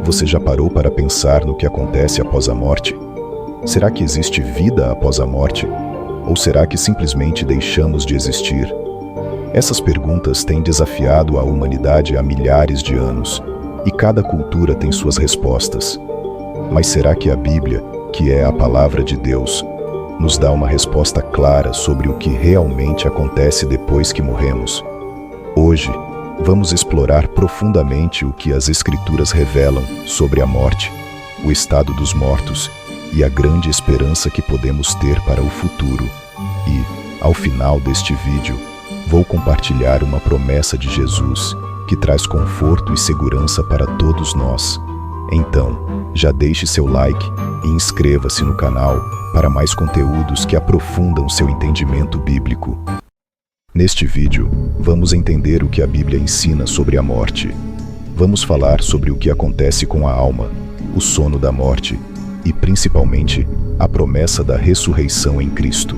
Você já parou para pensar no que acontece após a morte? Será que existe vida após a morte? Ou será que simplesmente deixamos de existir? Essas perguntas têm desafiado a humanidade há milhares de anos, e cada cultura tem suas respostas. Mas será que a Bíblia, que é a palavra de Deus, nos dá uma resposta clara sobre o que realmente acontece depois que morremos? Hoje, vamos explorar profundamente o que as Escrituras revelam sobre a morte, o estado dos mortos e a grande esperança que podemos ter para o futuro. E, ao final deste vídeo, vou compartilhar uma promessa de Jesus que traz conforto e segurança para todos nós. Então, já deixe seu like e inscreva-se no canal para mais conteúdos que aprofundam seu entendimento bíblico. Neste vídeo, vamos entender o que a Bíblia ensina sobre a morte. Vamos falar sobre o que acontece com a alma, o sono da morte e, principalmente, a promessa da ressurreição em Cristo.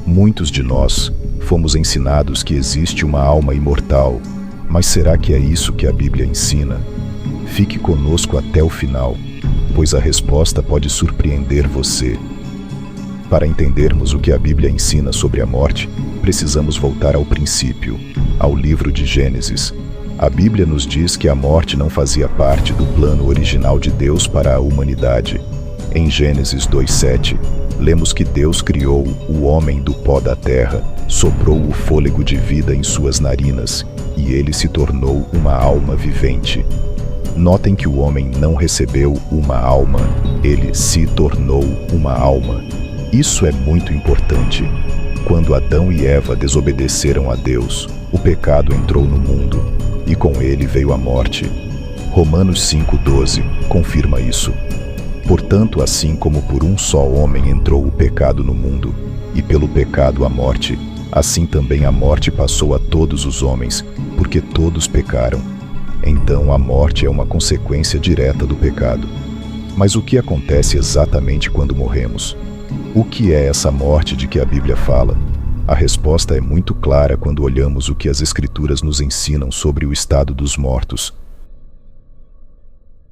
Muitos de nós fomos ensinados que existe uma alma imortal, mas será que é isso que a Bíblia ensina? Fique conosco até o final, pois a resposta pode surpreender você. Para entendermos o que a Bíblia ensina sobre a morte, precisamos voltar ao princípio, ao livro de Gênesis. A Bíblia nos diz que a morte não fazia parte do plano original de Deus para a humanidade. Em Gênesis 2:7, lemos que Deus criou o homem do pó da terra, soprou o fôlego de vida em suas narinas, e ele se tornou uma alma vivente. Notem que o homem não recebeu uma alma, ele se tornou uma alma. Isso é muito importante. Quando Adão e Eva desobedeceram a Deus, o pecado entrou no mundo, e com ele veio a morte. Romanos 5:12 confirma isso. Portanto, assim como por um só homem entrou o pecado no mundo, e pelo pecado a morte, assim também a morte passou a todos os homens, porque todos pecaram. Então a morte é uma consequência direta do pecado. Mas o que acontece exatamente quando morremos? O que é essa morte de que a Bíblia fala? A resposta é muito clara quando olhamos o que as Escrituras nos ensinam sobre o estado dos mortos.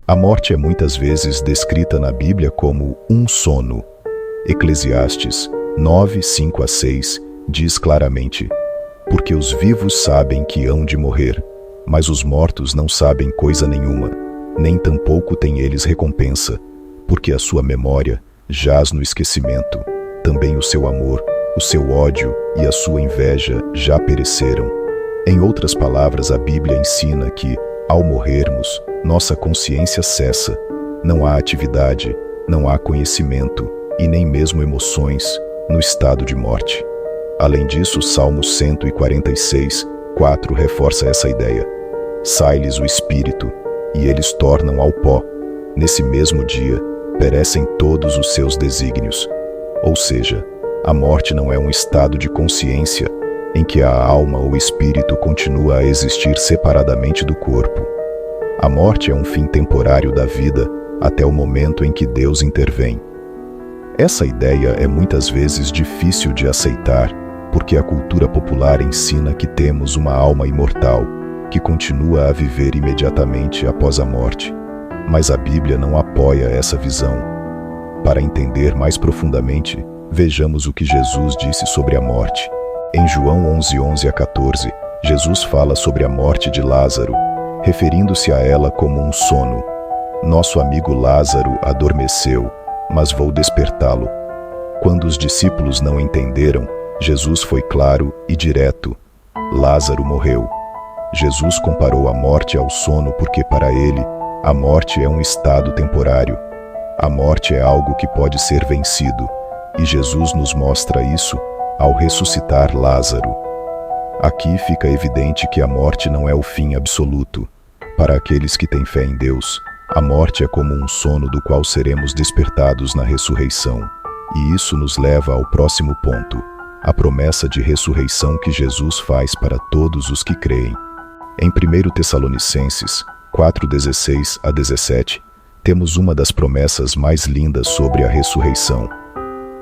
A morte é muitas vezes descrita na Bíblia como um sono. Eclesiastes 9:5-6 diz claramente: porque os vivos sabem que hão de morrer, mas os mortos não sabem coisa nenhuma, nem tampouco têm eles recompensa, porque a sua memória jaz no esquecimento, também o seu amor, o seu ódio e a sua inveja já pereceram. Em outras palavras, a Bíblia ensina que, ao morrermos, nossa consciência cessa, não há atividade, não há conhecimento e nem mesmo emoções no estado de morte. Além disso, o Salmo 146:4 reforça essa ideia. Sai-lhes o espírito, e eles tornam ao pó. Nesse mesmo dia, perecem todos os seus desígnios. Ou seja, a morte não é um estado de consciência em que a alma ou espírito continua a existir separadamente do corpo. A morte é um fim temporário da vida até o momento em que Deus intervém. Essa ideia é muitas vezes difícil de aceitar, porque a cultura popular ensina que temos uma alma imortal, que continua a viver imediatamente após a morte. Mas a Bíblia não apoia essa visão. Para entender mais profundamente, vejamos o que Jesus disse sobre a morte. Em João 11:11-14, Jesus fala sobre a morte de Lázaro, referindo-se a ela como um sono. Nosso amigo Lázaro adormeceu, mas vou despertá-lo. Quando os discípulos não entenderam, Jesus foi claro e direto: Lázaro morreu. Jesus comparou a morte ao sono porque, para ele, a morte é um estado temporário. A morte é algo que pode ser vencido, e Jesus nos mostra isso ao ressuscitar Lázaro. Aqui fica evidente que a morte não é o fim absoluto. Para aqueles que têm fé em Deus, a morte é como um sono do qual seremos despertados na ressurreição. E isso nos leva ao próximo ponto, a promessa de ressurreição que Jesus faz para todos os que creem. Em 1 Tessalonicenses 4:16-17, temos uma das promessas mais lindas sobre a ressurreição.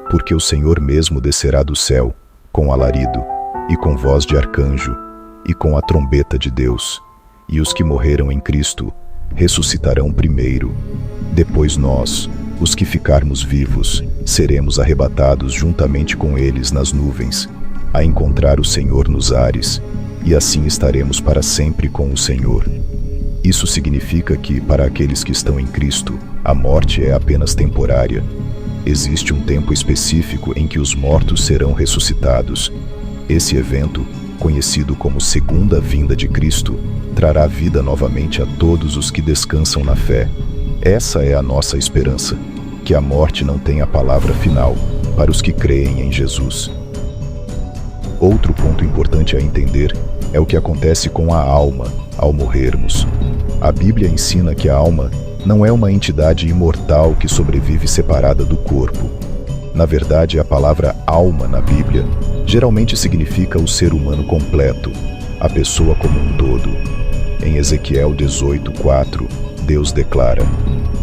Porque o Senhor mesmo descerá do céu, com alarido, e com voz de arcanjo, e com a trombeta de Deus, e os que morreram em Cristo ressuscitarão primeiro. Depois nós, os que ficarmos vivos, seremos arrebatados juntamente com eles nas nuvens, a encontrar o Senhor nos ares, e assim estaremos para sempre com o Senhor. Isso significa que, para aqueles que estão em Cristo, a morte é apenas temporária. Existe um tempo específico em que os mortos serão ressuscitados. Esse evento, conhecido como Segunda Vinda de Cristo, trará vida novamente a todos os que descansam na fé. Essa é a nossa esperança, que a morte não tenha a palavra final para os que creem em Jesus. Outro ponto importante a entender é o que acontece com a alma ao morrermos. A Bíblia ensina que a alma não é uma entidade imortal que sobrevive separada do corpo. Na verdade, a palavra alma na Bíblia geralmente significa o ser humano completo, a pessoa como um todo. Em Ezequiel 18:4, Deus declara: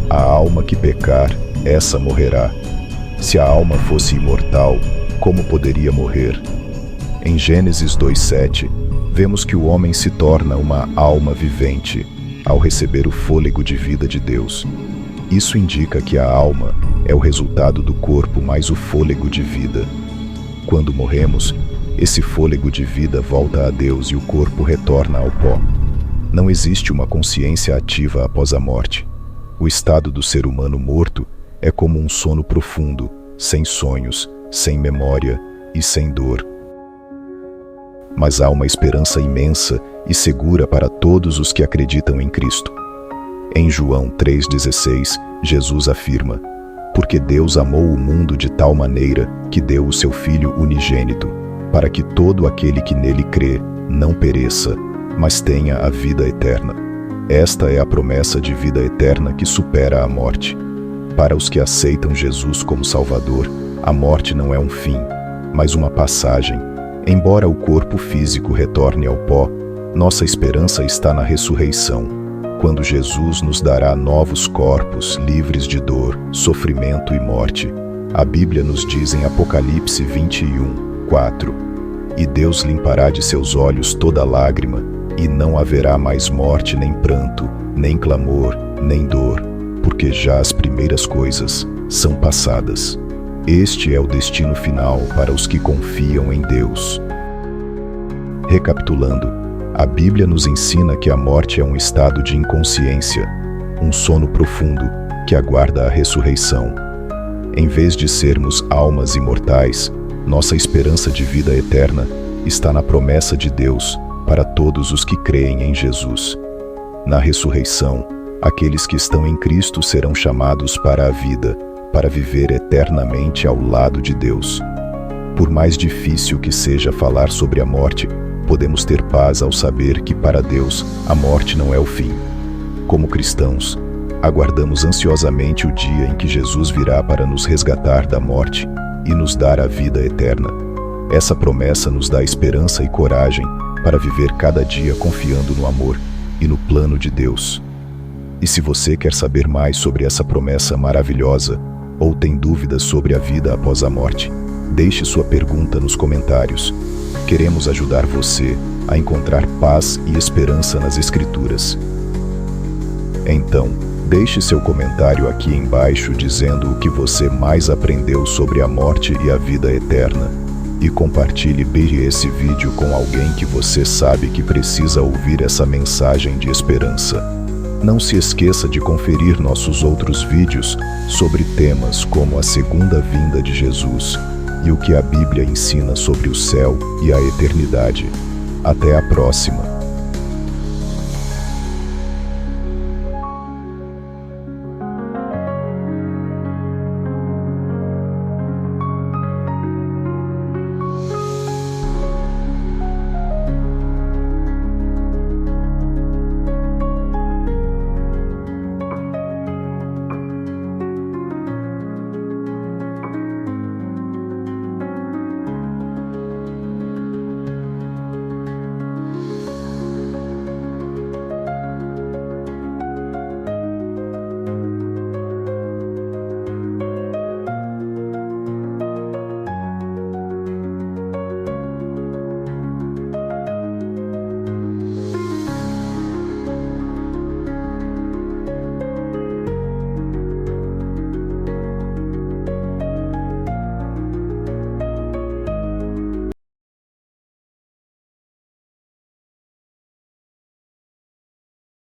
"A alma que pecar, essa morrerá." Se a alma fosse imortal, como poderia morrer? Em Gênesis 2:7, vemos que o homem se torna uma alma vivente ao receber o fôlego de vida de Deus. Isso indica que a alma é o resultado do corpo mais o fôlego de vida. Quando morremos, esse fôlego de vida volta a Deus e o corpo retorna ao pó. Não existe uma consciência ativa após a morte. O estado do ser humano morto é como um sono profundo, sem sonhos, sem memória e sem dor. Mas há uma esperança imensa e segura para todos os que acreditam em Cristo. Em João 3,16, Jesus afirma: "Porque Deus amou o mundo de tal maneira que deu o seu Filho unigênito, para que todo aquele que nele crê não pereça, mas tenha a vida eterna." Esta é a promessa de vida eterna que supera a morte. Para os que aceitam Jesus como Salvador, a morte não é um fim, mas uma passagem. Embora o corpo físico retorne ao pó, nossa esperança está na ressurreição, quando Jesus nos dará novos corpos livres de dor, sofrimento e morte. A Bíblia nos diz em Apocalipse 21:4: "E Deus limpará de seus olhos toda lágrima, e não haverá mais morte, nem pranto, nem clamor, nem dor, porque já as primeiras coisas são passadas." Este é o destino final para os que confiam em Deus. Recapitulando, a Bíblia nos ensina que a morte é um estado de inconsciência, um sono profundo que aguarda a ressurreição. Em vez de sermos almas imortais, nossa esperança de vida eterna está na promessa de Deus para todos os que creem em Jesus. Na ressurreição, aqueles que estão em Cristo serão chamados para a vida, para viver eternamente ao lado de Deus. Por mais difícil que seja falar sobre a morte, podemos ter paz ao saber que para Deus a morte não é o fim. Como cristãos, aguardamos ansiosamente o dia em que Jesus virá para nos resgatar da morte e nos dar a vida eterna. Essa promessa nos dá esperança e coragem para viver cada dia confiando no amor e no plano de Deus. E se você quer saber mais sobre essa promessa maravilhosa, ou tem dúvidas sobre a vida após a morte, deixe sua pergunta nos comentários. Queremos ajudar você a encontrar paz e esperança nas Escrituras. Então, deixe seu comentário aqui embaixo dizendo o que você mais aprendeu sobre a morte e a vida eterna. E compartilhe bem esse vídeo com alguém que você sabe que precisa ouvir essa mensagem de esperança. Não se esqueça de conferir nossos outros vídeos sobre temas como a segunda vinda de Jesus e o que a Bíblia ensina sobre o céu e a eternidade. Até a próxima!